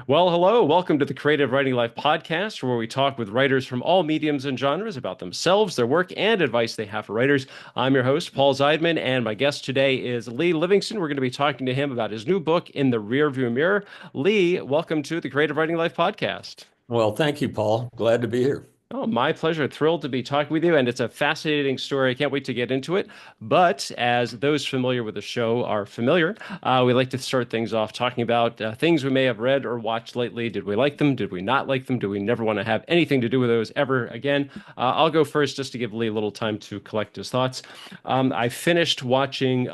Well, hello. Welcome to the Creative Writing Life podcast, where we talk with writers from all mediums and genres about themselves, their work, and advice they have for writers. I'm your host, Paul Zeidman, and my guest today is Lee Livingston. We're going to be talking to him about his new book, In the Rearview Mirror. Lee, welcome to the Creative Writing Life podcast. Well, thank you, Paul. Glad to be here. Oh, my pleasure. Thrilled to be talking with you. And it's a fascinating story. I can't wait to get into it. But as those familiar with the show are familiar, we like to start things off talking about things we may have read or watched lately. Did we like them? Did we not like them? Do we never want to have anything to do with those ever again? I'll go first just to give Lee a little time to collect his thoughts. I finished watching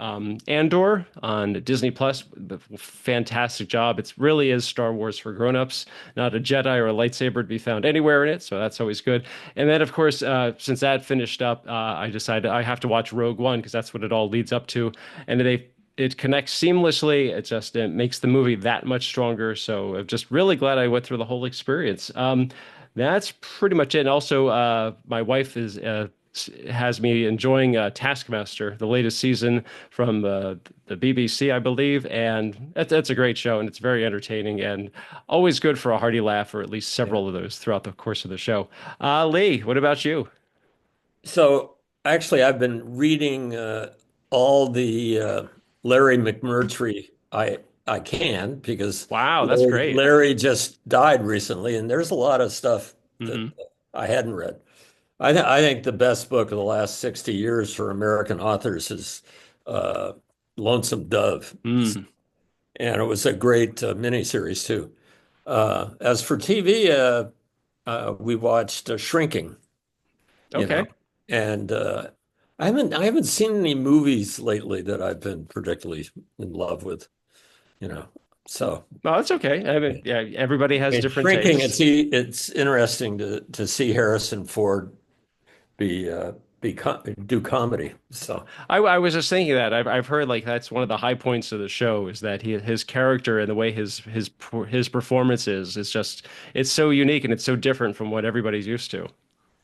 Andor on Disney Plus. Fantastic job. It really is Star Wars for grown-ups. Not a Jedi or a lightsaber to be found anywhere in it. So that's always good. And then, of course, since that finished up, I decided I have to watch Rogue One because that's what it all leads up to. And it connects seamlessly. It makes the movie that much stronger. So I'm just really glad I went through the whole experience. That's pretty much it. And also, my wife has me enjoying Taskmaster, the latest season from the BBC, I believe, and that's a great show, and it's very entertaining and always good for a hearty laugh, or at least several of those throughout the course of the show. Lee, what about you? So, actually, I've been reading all the Larry McMurtry I can because Wow, that's great. Larry just died recently, and there's a lot of stuff that Hmm. I hadn't read. I think the best book of the last 60 years for American authors is uh, Lonesome Dove, Mm. and it was a great miniseries too. As for TV, we watched Shrinking. you know. Okay. And I haven't seen any movies lately that I've been particularly in love with, you know. So No, that's okay. I mean, yeah, everybody has in different Shrinking, tastes. it's interesting to see Harrison Ford be do comedy. So I was just thinking that I've heard like that's one of the high points of the show is that his character and the way his performance is just it's so unique and it's so different from what everybody's used to.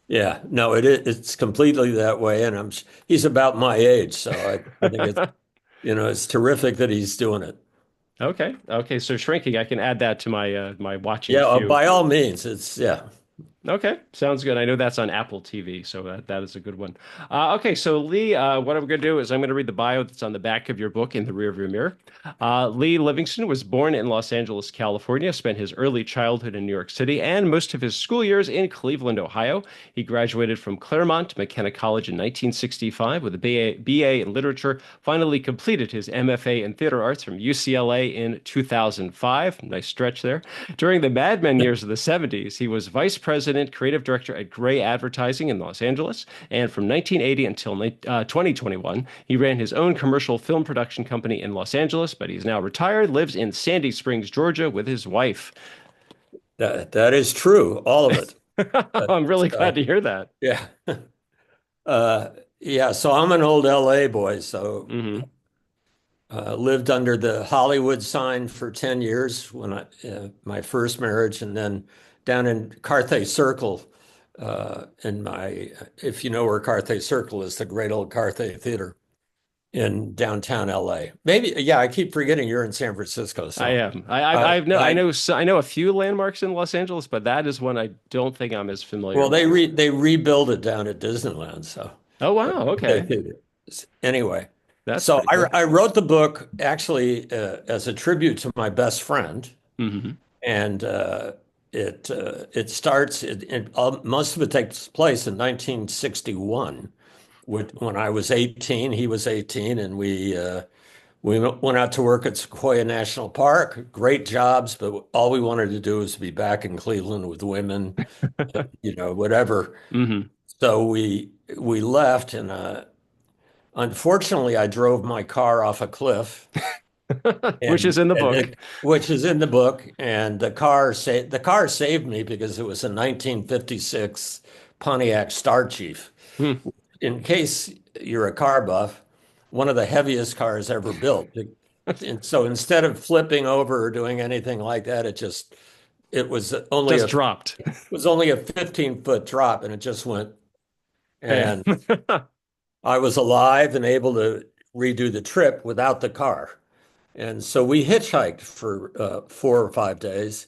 yeah, no, it's completely that way, and he's about my age, so I think it's terrific that he's doing it. Okay. Okay. So shrinking, I can add that to my watching Yeah, queue. by all means, it's yeah. Okay, sounds good. I know that's on Apple TV, so that is a good one. Okay, so Lee, what I'm going to do is I'm going to read the bio that's on the back of your book in the rearview mirror. Lee Livingston was born in Los Angeles, California, spent his early childhood in New York City, and most of his school years in Cleveland, Ohio. He graduated from Claremont McKenna College in 1965 with a BA in literature, finally completed his MFA in theater arts from UCLA in 2005. Nice stretch there. During the Mad Men years of the 70s, he was vice president, creative director at Gray Advertising in Los Angeles. And from 1980 until 2021, he ran his own commercial film production company in Los Angeles, but he's now retired, lives in Sandy Springs, Georgia with his wife. That is true, all of it. But, I'm really glad to hear that. yeah. Yeah, so I'm an old LA boy, so Hmm. lived under the Hollywood sign for 10 years when my first marriage, and then down in Carthay Circle if you know where Carthay Circle is, the great old Carthay Theater in downtown LA. Maybe, yeah, I keep forgetting you're in San Francisco. I So am. I, I I know a few landmarks in Los Angeles, but that is one I don't think I'm as familiar well, with. they rebuilt it down at Disneyland, so Oh the wow, Carthay okay. Theater. Anyway, That's so pretty cool. I wrote the book actually as a tribute to my best friend. Hmm. And it starts. Most of it takes place in 1961, when I was 18, he was 18, and we went out to work at Sequoia National Park. Great jobs, but all we wanted to do was be back in Cleveland with women, whatever. Hmm. So we left, and unfortunately, I drove my car off a cliff. Which is in the book. Which is in the book, and the car saved me because it was a 1956 Pontiac Star Chief. Hmm. In case you're a car buff, one of the heaviest cars ever built. And so instead of flipping over or doing anything like that, it was only Just a dropped. 15-foot drop, and it just went. Yeah. And I was alive and able to redo the trip without the car. And so we hitchhiked for 4 or 5 days.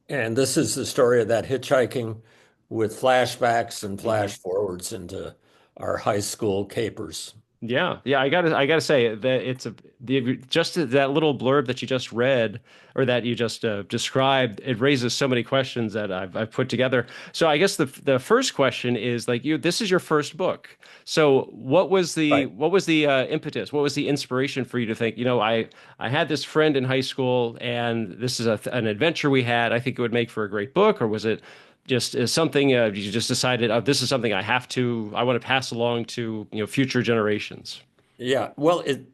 And this is the story of that hitchhiking with flashbacks and Hmm. flash forwards into our high school capers. Yeah, yeah, I gotta say that just that little blurb that you just read or that you just described, it raises so many questions that I've put together. So I guess the first question is like this is your first book. So Right. what was the impetus? What was the inspiration for you to think, I had this friend in high school and this is an adventure we had. I think it would make for a great book, or was it just is something you just decided, oh, this is something I want to pass along to, future generations. Yeah. Well, it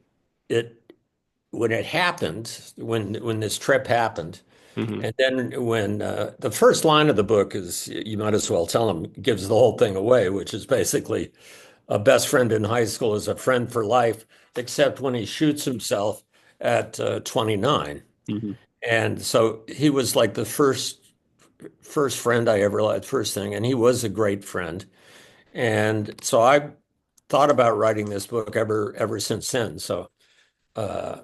when it happened, when this trip happened, Hmm. and then when the first line of the book is, you might as well tell them, gives the whole thing away, which is basically a best friend in high school is a friend for life, except when he shoots himself at 29. Hmm. And so he was like the first friend I ever liked, first thing, and he was a great friend. And so I thought about writing this book ever since then. So uh,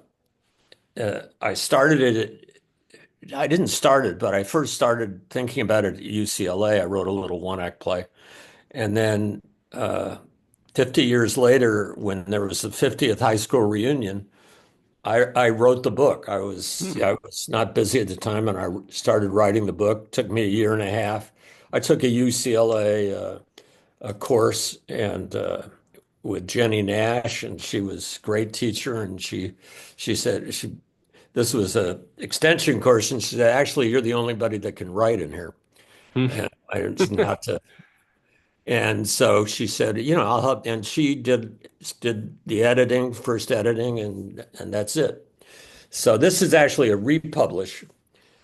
I started it. I didn't start it, but I first started thinking about it at UCLA. I wrote a little one-act play, and then 50 years later, when there was the 50th high school reunion, I wrote the book. Hmm. I was not busy at the time, and I started writing the book. It took me a year and a half. I took a UCLA a course and with Jenny Nash, and she was a great teacher. And she said this was a extension course, and she said, actually, you're the only buddy that can write in here. And I it's not and so she said, I'll help. And she did the editing, first editing, and that's it. So this is actually a republish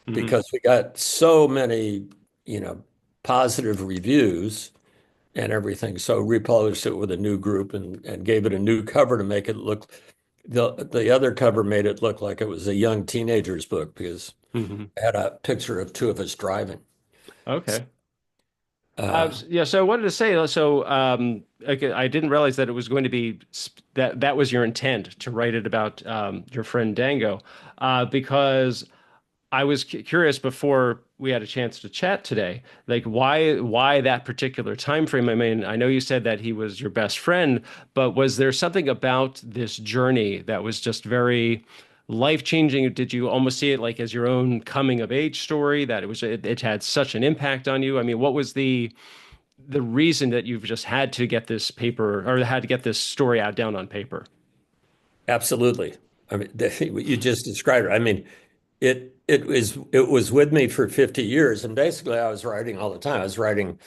Hmm. because we got so many, you know, positive reviews and everything. So republished it with a new group and gave it a new cover to make it look the other cover made it look like it was a young teenager's book because Hmm. it had a picture of two of us driving. Okay. Uh, Yeah, so I wanted to say, okay, I didn't realize that it was going to be that was your intent to write it about your friend Dango, because I was curious before we had a chance to chat today, like why that particular time frame? I mean, I know you said that he was your best friend, but was there something about this journey that was just very life-changing? Did you almost see it like as your own coming of age story that it had such an impact on you? I mean, what was the reason that you've just had to get this paper or had to get this story out down on paper? Absolutely. I mean, what you just described it. I mean, it was with me for 50 years, and basically I was writing all the time. I was writing,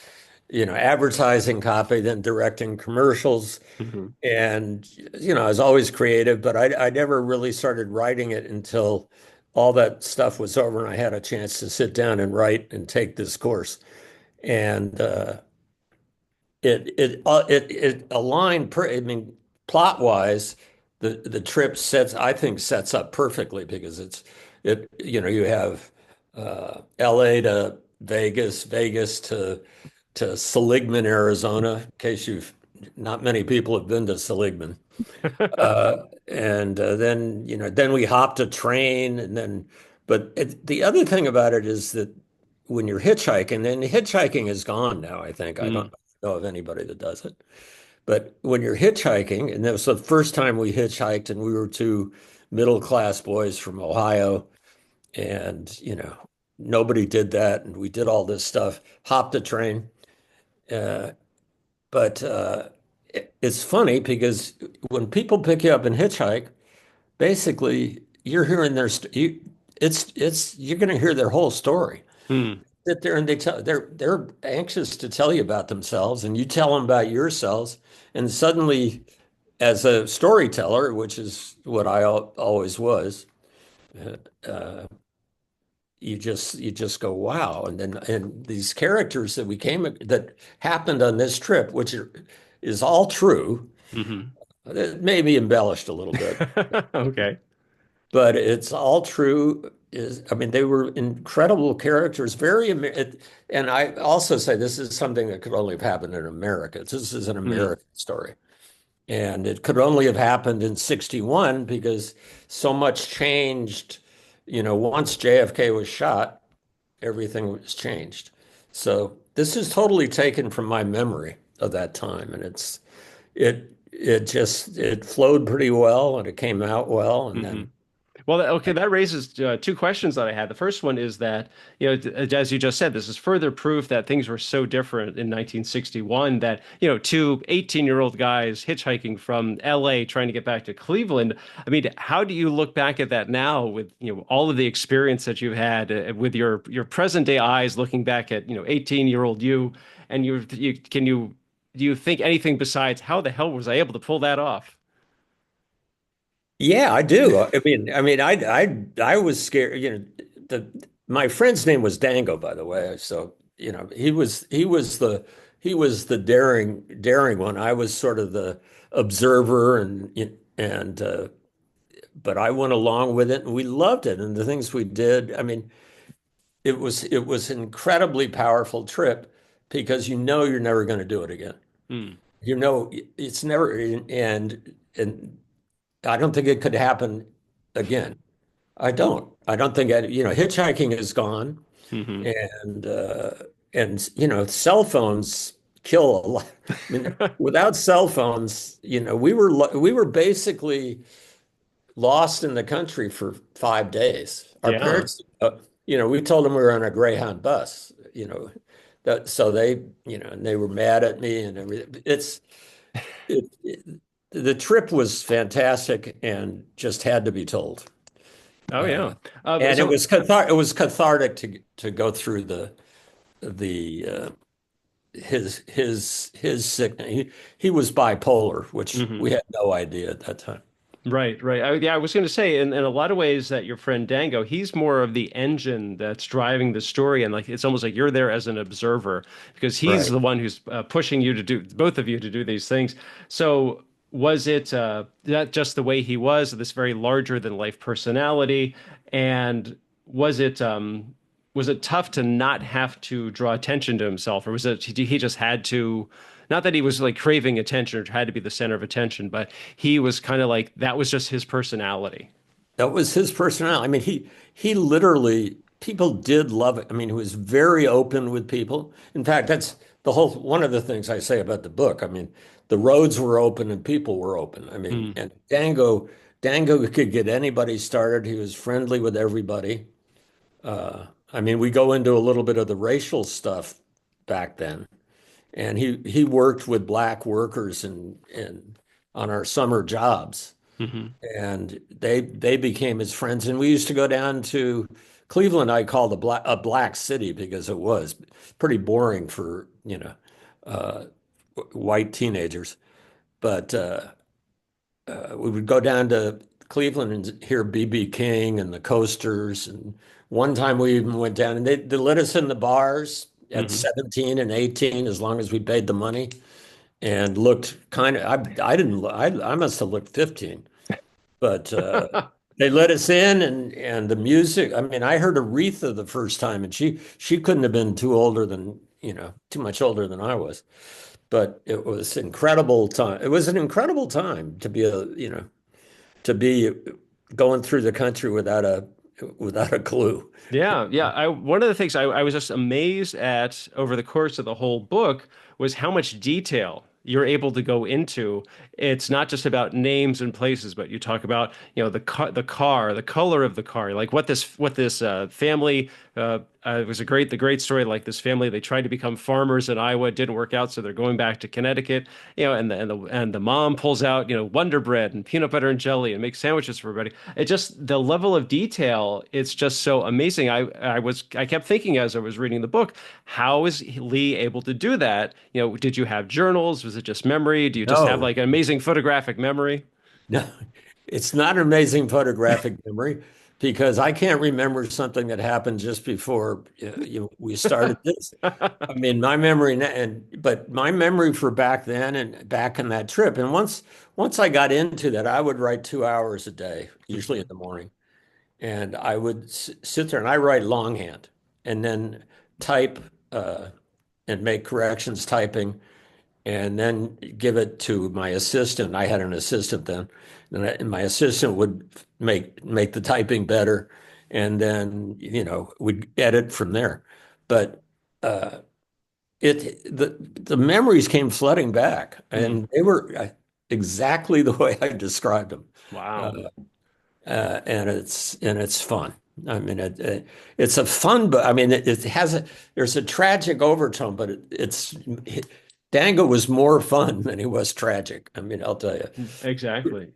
advertising copy, then directing commercials, Hmm. and I was always creative, but I never really started writing it until all that stuff was over and I had a chance to sit down and write and take this course. And it aligned. I mean, plot wise, the trip I think sets up perfectly because you have L.A. to Vegas, Vegas to Seligman, Arizona. In case you've not many people have been to Seligman, and then we hopped a train, and then the other thing about it is that when you're hitchhiking, and hitchhiking is gone now, I think. I don't Mm. know of anybody that does it. But when you're hitchhiking, and that was the first time we hitchhiked, and we were two middle class boys from Ohio, and nobody did that, and we did all this stuff, hopped a train. Uh, but it's funny because when people pick you up and hitchhike, basically you're hearing you're going to hear their whole story. Mm. Sit there and they're anxious to tell you about themselves, and you tell them about yourselves, and suddenly, as a storyteller, which is what I always was, uh, you just go wow, and these characters that happened on this trip, is all true, Hmm. it may be embellished a little bit, Okay. but it's all true. I mean, they were incredible characters, and I also say this is something that could only have happened in America. This is an Mm. American story. And it could only have happened in 61 because so much changed. Once JFK was shot, everything was changed. So this is totally taken from my memory of that time. And it flowed pretty well and it came out well. And Hmm. then, Well, okay, that raises two questions that I had. The first one is that, as you just said, this is further proof that things were so different in 1961 that, two 18-year-old guys hitchhiking from LA trying to get back to Cleveland. I mean, how do you look back at that now with, all of the experience that you've had with your present day eyes looking back at, 18-year-old you, and do you think anything besides how the hell was I able to pull that off? yeah, I do. I was scared. My friend's name was Dango, by the way. So, he was the daring one. I was sort of the observer and but I went along with it and we loved it and the things we did. I mean, it was an incredibly powerful trip because you're never going to do it again. Hmm. It's never and I don't think it could happen again. I don't think hitchhiking is gone Hmm. and cell phones kill a lot. I mean, without cell phones, we were basically lost in the country for 5 days. Our Yeah. parents, we told them we were on a Greyhound bus, so and they were mad at me and everything. The trip was fantastic and just had to be told. Oh, yeah. Uh, and it So was cathartic to go through the his sickness. He was bipolar, which mhm. we had no idea at that time. Right, right. Yeah, I was going to say, in a lot of ways, that your friend Dango, he's more of the engine that's driving the story, and like it's almost like you're there as an observer because he's Right. the one who's pushing you to do both of you to do these things. So, was it that just the way he was, this very larger than life personality, and was it was it tough to not have to draw attention to himself, or was it he just had to? Not that he was like craving attention or had to be the center of attention, but he was kind of like that was just his personality. That was his personality. I mean, he literally people did love it. I mean, he was very open with people. In fact, that's the whole one of the things I say about the book. I mean, the roads were open and people were open. I mean, Mm, and Dango could get anybody started. He was friendly with everybody. I mean, we go into a little bit of the racial stuff back then, and he worked with black workers and on our summer jobs hmm. and they became his friends. And we used to go down to Cleveland. I called a black city because it was pretty boring for uh, white teenagers. But we would go down to Cleveland and hear B.B. King and the Coasters. And one time we even went down and they let us in the bars at Hmm. 17 and 18 as long as we paid the money and looked kind of I didn't I must have looked 15. But they let us in, and the music. I mean, I heard Aretha the first time, and she couldn't have been too much older than I was. But it was incredible time. It was an incredible time to be going through the country without a clue. Yeah, yeah. One of the things I was just amazed at over the course of the whole book was how much detail you're able to go into. It's not just about names and places, but you talk about, the car, the color of the car, like what this family it was the great story. Like this family, they tried to become farmers in Iowa, it didn't work out, so they're going back to Connecticut. And the mom pulls out, Wonder Bread and peanut butter and jelly and makes sandwiches for everybody. It just the level of detail, it's just so amazing. I kept thinking as I was reading the book, how is Lee able to do that? Did you have journals? Was it just memory? Do you just have No, like an amazing photographic memory? no, it's not an amazing photographic memory because I can't remember something that happened just before we started this. I mean, my memory, but my memory for back then and back in that trip, and once I got into that, I would write 2 hours a day, usually in the morning, and I would sit there and I write longhand, and then type and make corrections typing, and then give it to my assistant. I had an assistant then, and my assistant would make the typing better, and then we'd edit from there. But uh, the memories came flooding back, Mhm. and they were exactly the way I described them. Uh, Wow. and it's fun. I mean, it's a fun, but I mean, it has there's a tragic overtone, but Dango was more fun than he was tragic. I mean, I'll tell you. Exactly.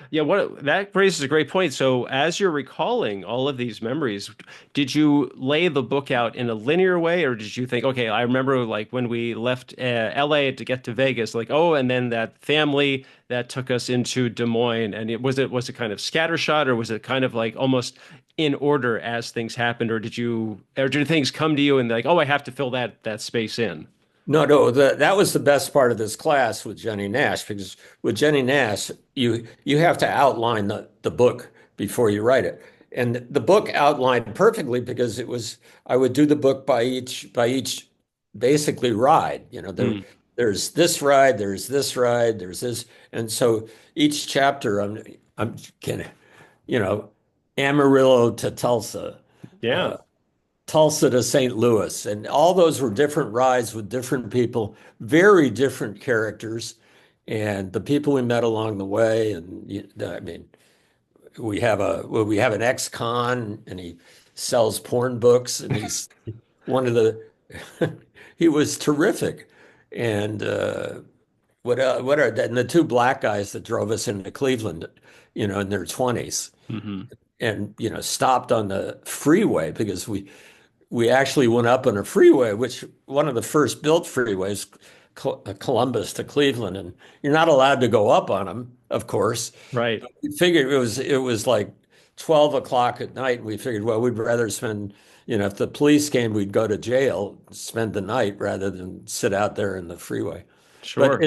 Yeah, what that raises a great point. So, as you're recalling all of these memories, did you lay the book out in a linear way, or did you think, okay, I remember like when we left LA to get to Vegas, like, oh, and then that family that took us into Des Moines, and it was it kind of scattershot, or was it kind of like almost in order as things happened, or did things come to you and like, oh, I have to fill that space in? No, no, that was the best part of this class with Jenny Nash, because with Jenny Nash, you have to outline the book before you write it. And the book outlined perfectly because I would do the book by each basically ride. Mm, there's this ride, there's this ride, there's this. And so each chapter I'm gonna, you know, Amarillo to Tulsa, yeah, Tulsa to St. Louis. And all those were different rides with different people, very different characters, and the people we met along the way. And I mean, we have an ex-con, and he sells porn books, and he's one of the he was terrific. And what are and the two black guys that drove us into Cleveland, in their 20s, hmm, and stopped on the freeway because we actually went up on a freeway, which one of the first built freeways, Columbus to Cleveland, and you're not allowed to go up on them, of course. right, But we figured it was like 12 o'clock at night, and we figured, well, we'd rather spend, if the police came, we'd go to jail, spend the night rather than sit out there in the freeway. But sure.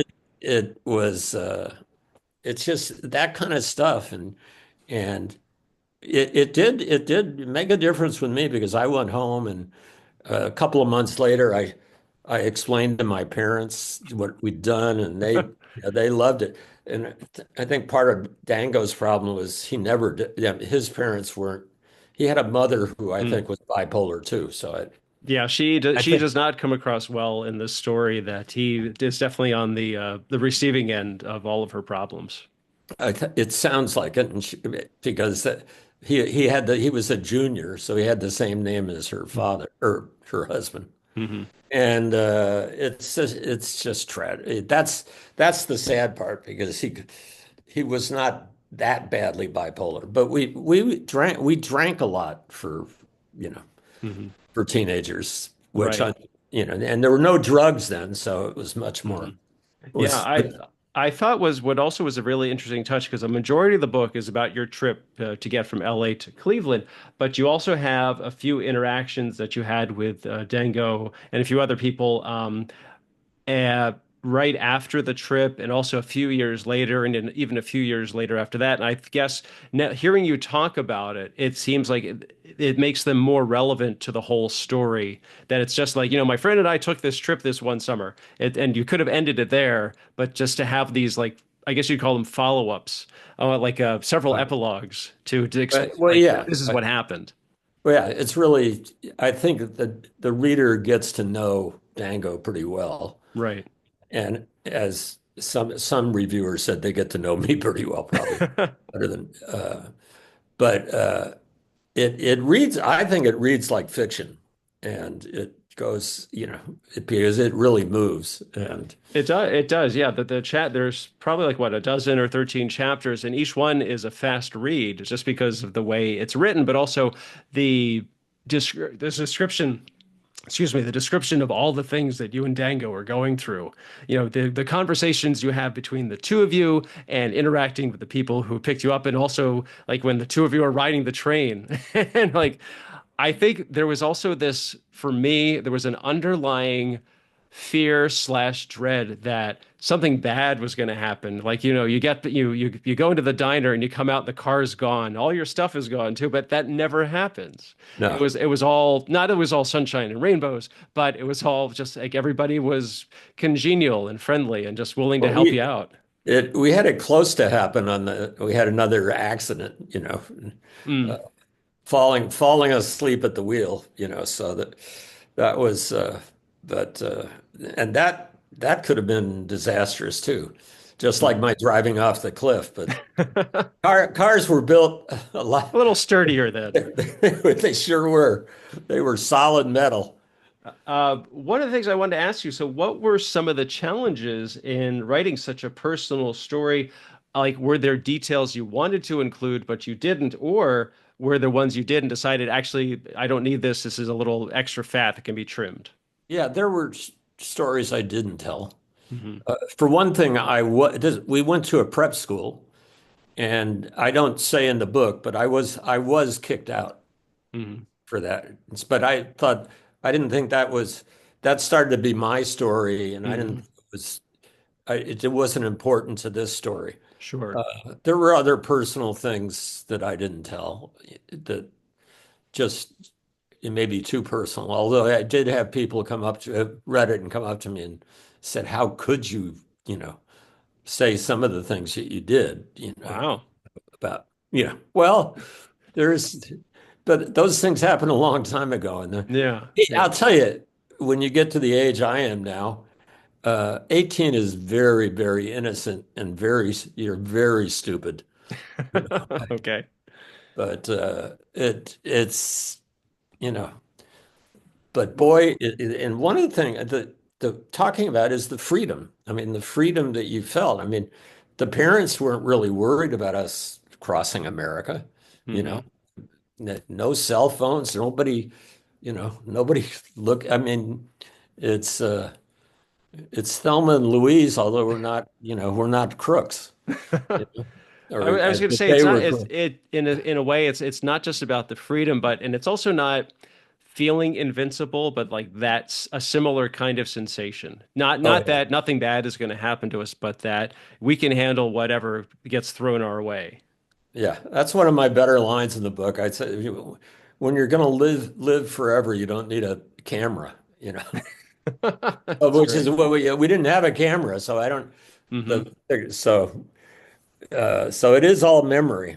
it's just that kind of stuff, and it did make a difference with me because I went home, and a couple of months later, I explained to my parents what we'd done, and they loved it. And I think part of Dango's problem was he never did, yeah, his parents weren't. He had a mother who I Mm. think was bipolar too. So Yeah, I she think does not come across well in this story that he is definitely on the receiving end of all of her problems. it sounds like it, because he was a junior, so he had the same name as her father or her husband. Mm-hmm. And it's just tragic. That's the sad part because he was not that badly bipolar, but we drank a lot you know Hmm. for teenagers, which Right. and there were no drugs then, so it was much Hmm. more. It Yeah, was I thought was what also was a really interesting touch because a majority of the book is about your trip to get from LA to Cleveland, but you also have a few interactions that you had with Dango and a few other people. uh, right after the trip, and also a few years later, and then even a few years later after that. And I guess now, hearing you talk about it, it seems like it makes them more relevant to the whole story. That it's just like, my friend and I took this trip this one summer, and you could have ended it there, but just to have these like. I guess you'd call them follow-ups, like several right. epilogues to explain Well, like yeah. this is what happened. Well, yeah, it's really, I think that the reader gets to know Dango pretty well. Right. And as some reviewers said, they get to know me pretty well, probably better than. But it reads. I think it reads like fiction, and it goes, because it really moves. And It does. It does. Yeah. The chat. There's probably like what, a dozen or 13 chapters, and each one is a fast read, just because of the way it's written, but also the this description. Excuse me. The description of all the things that you and Dango are going through. The conversations you have between the two of you, and interacting with the people who picked you up, and also like when the two of you are riding the train, and like I think there was also this for me. There was an underlying fear slash dread that something bad was going to happen. Like, you go into the diner and you come out and the car's gone. All your stuff is gone too, but that never happens. No. It was all not it was all sunshine and rainbows, but it was all just like everybody was congenial and friendly and just willing to Well, help you out. we had it close to happen we had another accident, uh, Mm. falling asleep at the wheel, so that was, but, and that could have been disastrous too, just like Mm. my driving off the cliff. But cars were built a A lot. little sturdier then. They sure were. They were solid metal. One of the things I wanted to ask you, so what were some of the challenges in writing such a personal story? Like, were there details you wanted to include, but you didn't, or were there ones you did and decided, actually, I don't need this. This is a little extra fat that can be trimmed? Yeah, there were stories I didn't tell. Hmm. For one thing, we went to a prep school, and I don't say in the book, but I was kicked out Hmm. for that. But I didn't think that started to be my story, and I didn't Hmm. think it wasn't important to this story. Sure. Uh, there were other personal things that I didn't tell that just it may be too personal. Although I did have people come up to read it and come up to me and said, "How could you, you know, say some of the things that you did, Wow. about, well, there's, but those things happened a long time ago. And Yeah. hey, I'll Yeah. tell you, when you get to the age I am now, 18 is very, very innocent and you're very stupid. Okay. But it's, you know, but boy, and one of the things the talking about is the freedom. I mean, the freedom that you felt. I mean, the parents weren't really worried about us crossing America, you know, Hmm. no cell phones, nobody look. I mean, it's uh, it's Thelma and Louise, although we're not crooks, you know, I was going to but say they it's not were it's crooks. it in a way it's not just about the freedom, but and it's also not feeling invincible, but like that's a similar kind of sensation. Oh Not yeah. that nothing bad is going to happen to us, but that we can handle whatever gets thrown our way. Yeah, that's one of my better lines in the book. I'd say, when you're going to live forever, you don't need a camera, That's which is great. what we didn't have a camera, so I don't Hmm. the so it is all memory.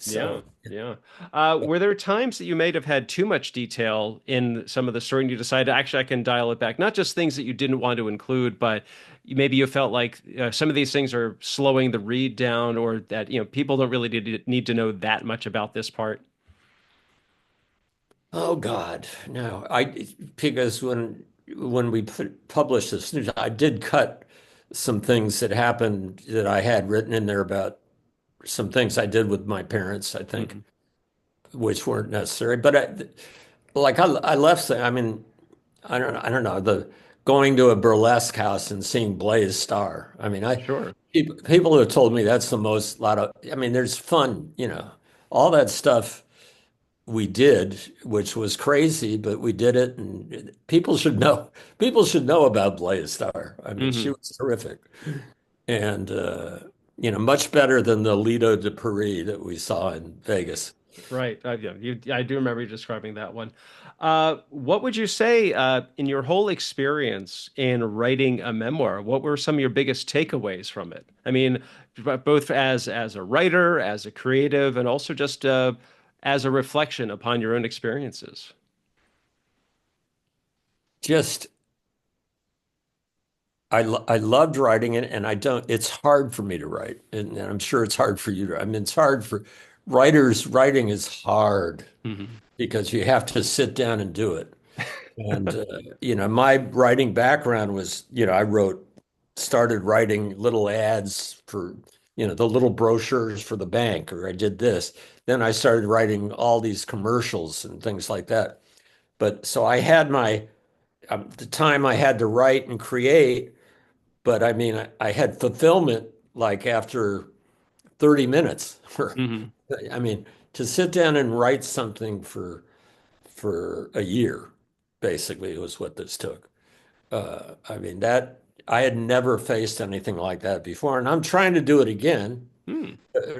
Yeah, So yeah. Were there times that you may have had too much detail in some of the story and you decided, actually, I can dial it back? Not just things that you didn't want to include, but maybe you felt like some of these things are slowing the read down, or that, people don't really need to know that much about this part. oh God, no. Because when we published this news, I did cut some things that happened that I had written in there about some things I did with my parents, I think, Hmm. which weren't necessary. But I left. I mean, I don't know, the going to a burlesque house and seeing Blaze Star. I mean, Sure. people have told me that's the most lot of. I mean, there's fun, all that stuff we did, which was crazy, but we did it, and people should know. People should know about Blaze Star. I mean, she Hmm. was terrific, and much better than the Lido de Paris that we saw in Vegas. Right. Yeah, I do remember you describing that one. What would you say, in your whole experience in writing a memoir? What were some of your biggest takeaways from it? I mean, both as a writer, as a creative, and also just as a reflection upon your own experiences. Just I loved writing it, and I don't. It's hard for me to write, and I'm sure it's hard for you to. I mean, it's hard for writers. Writing is hard Hmm. because you have to sit down and do it. And my writing background was, started writing little ads for, the little brochures for the bank, or I did this. Then I started writing all these commercials and things like that. But so I had the time I had to write and create. But I mean, I had fulfillment like after 30 minutes. Hmm. I mean, to sit down and write something for a year, basically, was what this took. I mean, that I had never faced anything like that before, and I'm trying to do it again Hmm.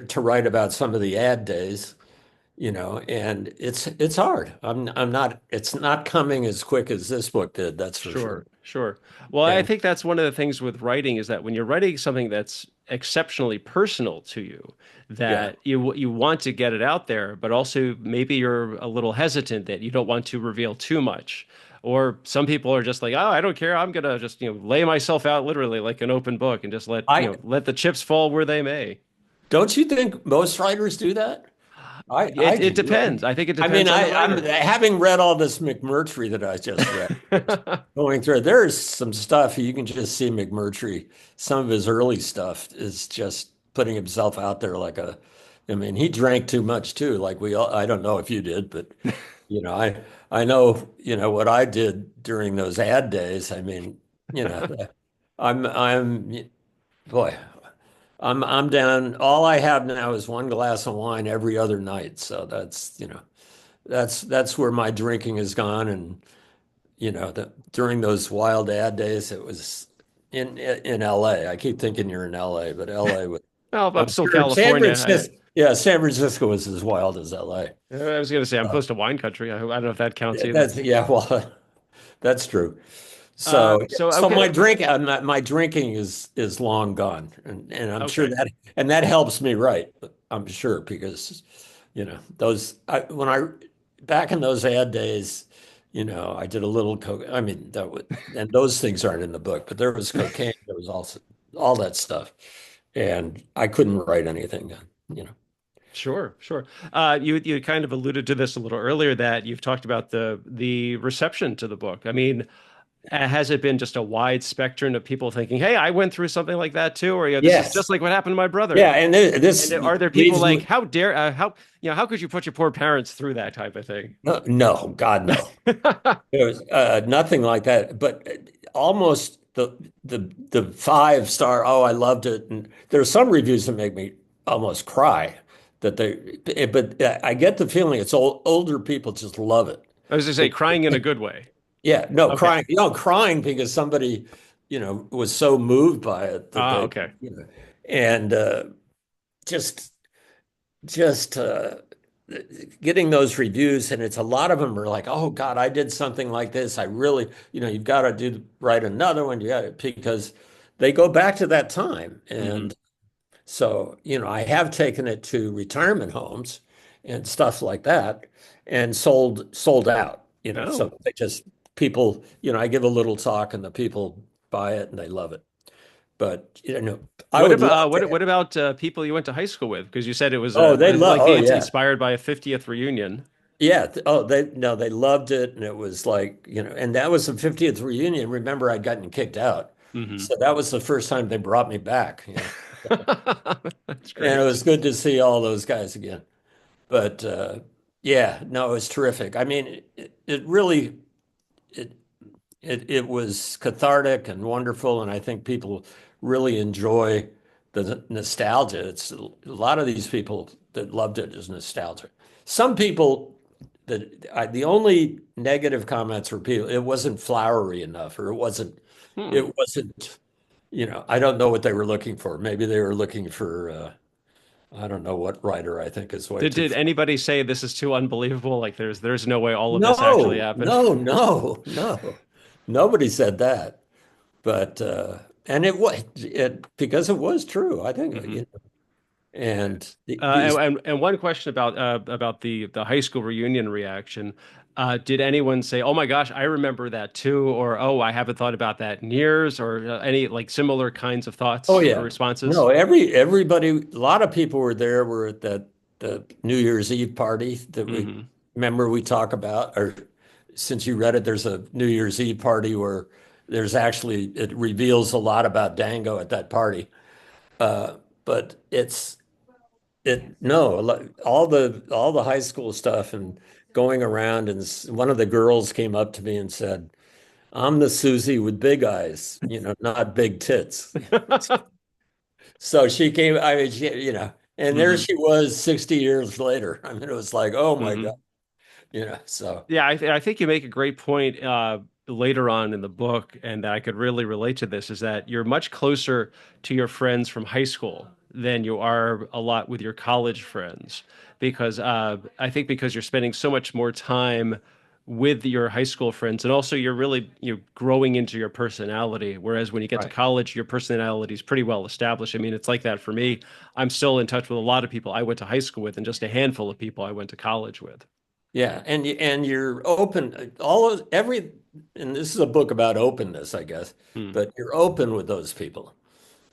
to write about some of the ad days, and it's hard. I'm not. It's not coming as quick as this book did. That's for sure. Sure, sure. Well, I And think that's one of the things with writing is that when you're writing something that's exceptionally personal to you, yeah, that you want to get it out there, but also maybe you're a little hesitant that you don't want to reveal too much. Or some people are just like, oh, I don't care. I'm gonna just, lay myself out literally like an open book and just I let the chips fall where they may. don't you think most writers do that? I It do. depends. I think it I mean, depends on the I'm writer. having read all this McMurtry that I just read. Going through it, there's some stuff you can just see McMurtry. Some of his early stuff is just putting himself out there like a. I mean, he drank too much too. Like we all. I don't know if you did, but I know what I did during those ad days. I mean, you know, I'm boy. I'm down. All I have now is one glass of wine every other night. So that's where my drinking has gone. And during those wild ad days, it was in LA. I keep thinking you're in LA, but LA was. Well, I'm I'm still sure San California. Francisco. Yeah, San Francisco was as wild as LA. I was gonna say I'm Uh, close to wine country. I don't know if that counts either. that's yeah. Well, that's true. So, So so okay, my drinking is long gone, and I'm sure okay, that helps me write. I'm sure because when I back in those ad days, I did a little coke. I mean, and those things aren't in the book, but there was cocaine. There was also all that stuff, and I couldn't write anything then. sure, sure. You kind of alluded to this a little earlier that you've talked about the reception to the book. I mean, has it been just a wide spectrum of people thinking, "Hey, I went through something like that too," or this is just Yes. like what happened to my brother? Yeah, and And this are there people leads like, me. "How dare, how could you put your poor parents through that type of thing?" No, no, God, no. There was nothing like that, but almost the 5 star. Oh, I loved it, and there's some reviews that make me almost cry. But I get the feeling it's older people just love it. I was gonna say, It- crying in a good way. yeah, no, Okay. crying. Crying because somebody was so moved by it that Ah, they okay. and just just getting those reviews, and it's a lot of them are like, oh God, I did something like this. I really, you've got to write another one. You got to, because they go back to that time. Hmm. And so, I have taken it to retirement homes and stuff like that and sold out, Oh. so they just people, I give a little talk and the people buy it and they love it. But, I What would about love to. what about people you went to high school with? Because you said it was Oh, they love, like oh being yeah. inspired by a 50th reunion. Yeah. Oh, they no, they loved it, and it was like, and that was the 50th reunion. Remember, I'd gotten kicked out, Hmm. so that was the first time they brought me back. That's And it great. was good to see all those guys again. But yeah, no, it was terrific. I mean, it really it it was cathartic and wonderful, and I think people really enjoy the nostalgia. It's a lot of these people that loved it is nostalgia. Some people the only negative comments were people, it wasn't flowery enough, or Hmm. it wasn't, I don't know what they were looking for. Maybe they were looking for I don't know what writer I think is way too. Did anybody say this is too unbelievable? Like there's no way all of this actually No, happened. no, no, no. Nobody said that. But and it was because it was true, I think, Hmm. and these. And one question about the high school reunion reaction. Did anyone say, "Oh my gosh, I remember that too," or "Oh, I haven't thought about that in years," or any like similar kinds of Oh thoughts or yeah. responses? No, everybody, a lot of people were at that the New Year's Eve party that we Hmm. remember we talk about, or since you read it, there's a New Year's Eve party where there's actually it reveals a lot about Dango at that party. But no, all the high school stuff and going around, and one of the girls came up to me and said, "I'm the Susie with big eyes, not big tits." So she came, I mean, and there Hmm. she was 60 years later. I mean, it was like, oh my God, Hmm. so Yeah, I think you make a great point. later on in the book, and that I could really relate to this, is that you're much closer to your friends from high school than you are a lot with your college friends, because I think because you're spending so much more time with your high school friends, and also you're really growing into your personality. Whereas when you get to Right. college, your personality is pretty well established. I mean, it's like that for me. I'm still in touch with a lot of people I went to high school with, and just a handful of people I went to college with. Yeah, and you're open all of every and this is a book about openness, I guess, Hmm. but you're open with those people.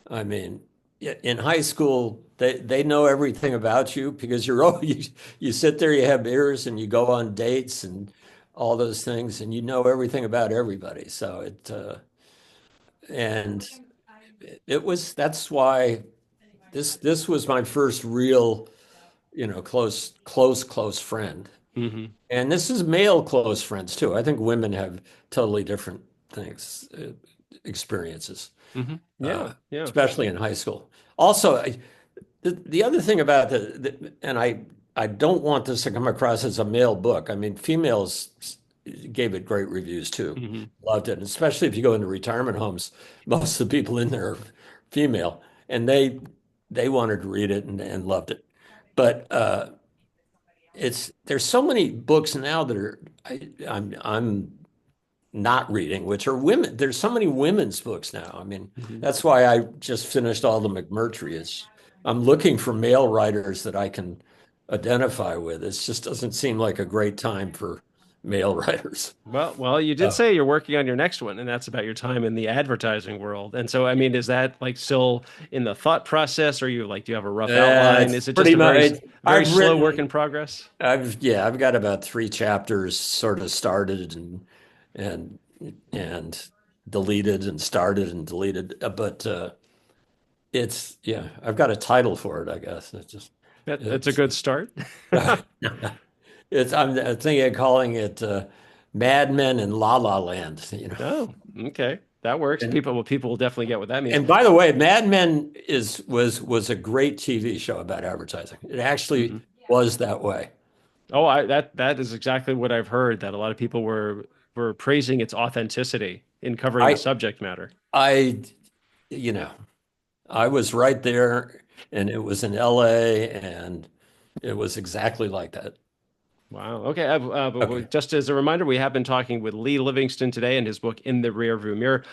I mean, in high school, they know everything about you because you sit there, you have beers, and you go on dates and all those things, and you know everything about everybody. So and it was that's why this was my first real, close friend. Hmm. And this is male close friends too. I think women have totally different things, experiences, Hmm. Yeah, yeah. especially in high school. Also, the other thing about and I don't want this to come across as a male book. I mean, females gave it great reviews too, Hmm. loved it, and especially if you go into retirement homes. Most of the people in there are female, and they wanted to read it and loved it. But there's so many books now that I'm not reading, which are women. There's so many women's books now. I mean, Hmm. that's why I just finished all the McMurtry. I'm looking for male writers that I can identify with. It just doesn't seem like a great time for male writers. Well, you did Uh, say you're working on your next one, and that's about your time in the advertising world. And so, I mean, is that like still in the thought process, or you like, do you have a rough outline? it's Is it just pretty a very, much. very I've slow work written. in progress? I've got about three chapters sort of started and and deleted and started and deleted. But it's yeah, I've got a title for it, I guess. That's a It's good start. it's I'm thinking of calling it Mad Men in La La Land, you know. Oh, okay. That works. And People will definitely get what that means. and by the way, Mad Men was a great TV show about advertising. It actually Hmm. was that way. Oh, that is exactly what I've heard, that a lot of people were praising its authenticity in covering the I subject matter. I you know, I was right there and it was in LA and it was exactly like that. Wow. Okay. Okay. Just as a reminder, we have been talking with Lee Livingston today and his book In the Rearview Mirror.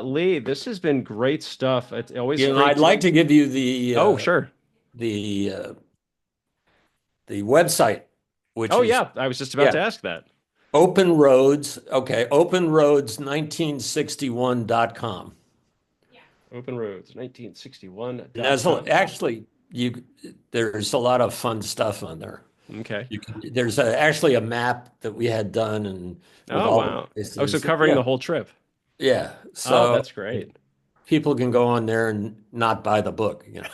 Lee, this has been great stuff. It's always great I'd to. like to give you Oh, sure. the uh, the website, which Oh, is yeah. I was just about to yeah, ask that. Open Roads. Okay, openroads1961.com. Open Roads, And 1961.com. actually there's a lot of fun stuff on there. Okay. There's actually a map that we had done and with Oh, all the wow. Oh, so places. covering Yeah, the whole trip. yeah. Oh, So that's great. people can go on there and not buy the book, you know.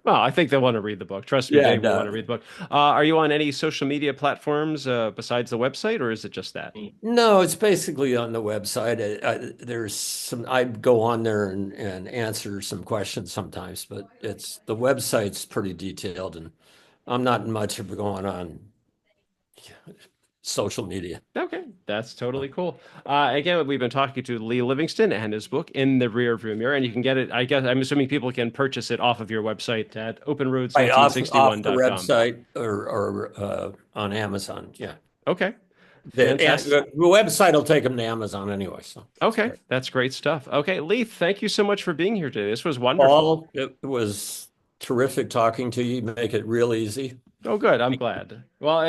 Well, I think they'll want to read the book. Trust me, Yeah, they will want to read the book. Are you on any social media platforms besides the website, or is it just that? no, it's basically on the website. I go on there and answer some questions sometimes, but the website's pretty detailed, and I'm not much of going on social media. Okay, that's totally cool. Again, we've been talking to Lee Livingston and his book In the Rearview Mirror, and you can get it. I guess I'm assuming people can purchase it off of your website at Right, off the openroads1961.com. website or on Amazon. Yeah. Okay, fantastic. The website will take them to Amazon anyway, so it's Okay, great. that's great stuff. Okay, Lee, thank you so much for being here today. This was wonderful. Paul, it was terrific talking to you. You make it real easy. Oh, good. I'm glad. Well,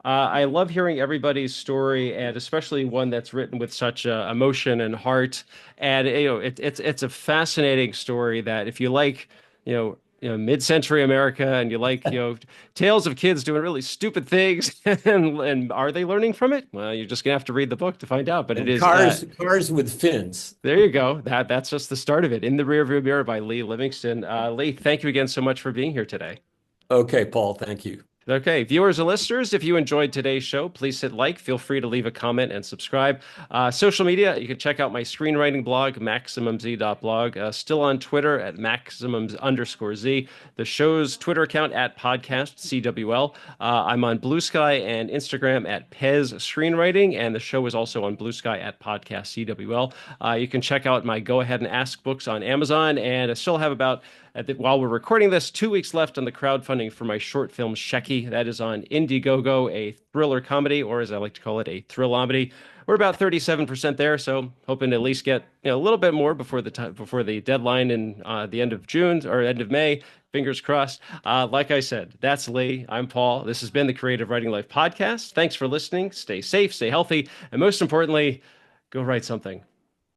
I love hearing everybody's story, and especially one that's written with such emotion and heart. And it's a fascinating story that if you like, mid-century America, and you like, tales of kids doing really stupid things, and are they learning from it? Well, you're just gonna have to read the book to find out. But it And is. cars with fins. There you go. That's just the start of it. In the Rearview Mirror by Lee Livingston. Lee, thank you again so much for being here today. Okay, Paul, thank you. Okay, viewers and listeners, if you enjoyed today's show, please hit like. Feel free to leave a comment and subscribe. Social media, you can check out my screenwriting blog, MaximumZ.blog. Still on Twitter at Maximums_Z. The show's Twitter account at Podcast CWL. I'm on Blue Sky and Instagram at Pez Screenwriting, and the show is also on Blue Sky at Podcast CWL. You can check out my Go Ahead and Ask books on Amazon, and I still have about while we're recording this, 2 weeks left on the crowdfunding for my short film Shecky. That is on Indiegogo, a thriller comedy, or as I like to call it, a thrillamedy. We're about 37% there, so hoping to at least get a little bit more before the time before the deadline in the end of June or end of May. Fingers crossed. Like I said, that's Lee. I'm Paul. This has been the Creative Writing Life podcast. Thanks for listening. Stay safe, stay healthy, and most importantly, go write something.